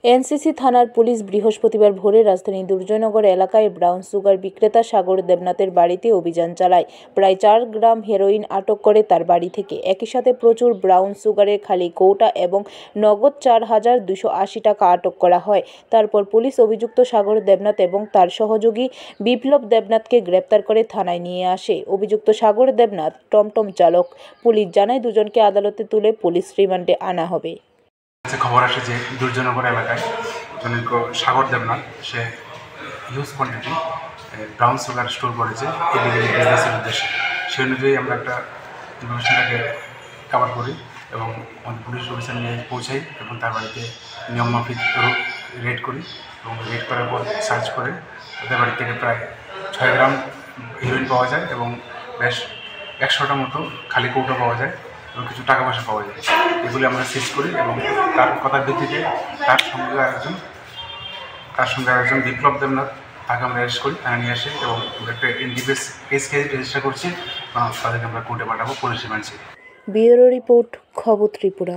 NCC থানার police বৃহস্পতিবার ভোরে রাজধানী দুর্জয়নগর এলাকায় ব্রাউন সুগার বিক্রেতা সাগর দেবনাথের বাড়িতে অভিযান চালায়। প্রায় 4 গ্রাম হেরোইন আটক করে তার বাড়ি থেকে। একই সাথে প্রচুর ব্রাউন সুগারের খালি কৌটা এবং নগদ 4,280 টাকা আটক করা হয়। তারপর পুলিশ অভিযুক্ত সাগর দেবনাথ এবং তার সহযোগী বিপ্লব দেবনাথকে গ্রেপ্তার করে থানায় নিয়ে আসে। অভিযুক্ত সাগর দেবনাথ টমটম চালক। পুলিশ জানায় দুজনকে আদালতে তুলে পুলিশ রিমান্ডে আনা হবে। খবর আসে যে দুর্জয়নগর এলাকায় জনৈক সাগর দেবনাথ সে huge quantity brown sugar store করেছে ইলিগাল বিজনেসের উদ্দেশ্যে। সেই অনুযায়ী আমরা একটা ইনফরমেশনটাকে কভার করি এবং আমাদের পুলিশ অফিসার নিয়ে পৌঁছাই এবং তার বাড়িতে নিয়মমাফিক রেড করি এবং রেড করার পর সার্চ করে তাদের বাড়ি থেকে প্রায় 6 গ্রাম হিরোইন পাওয়া যায় এবং বেশ 100টা মতো খালি কৌটো পাওয়া যায় এবং কিছু টাকা পয়সা পাওয়া যায়। এগুলি আমরা সিজ করি এবং তার কথার ভিত্তিতে তার সঙ্গে একজন বিপ্লব দেবনাথ তাকে আমরা অ্যারেস্ট করি, থানা নিয়ে আসি এবং একটা এনডিপিএস কেস রেজিস্টার করছি এবং তাদেরকে আমরা কোর্টে পাঠাবো পুলিশ রিমান্ডে। ব্যুরো রিপোর্ট, খবর ত্রিপুরা।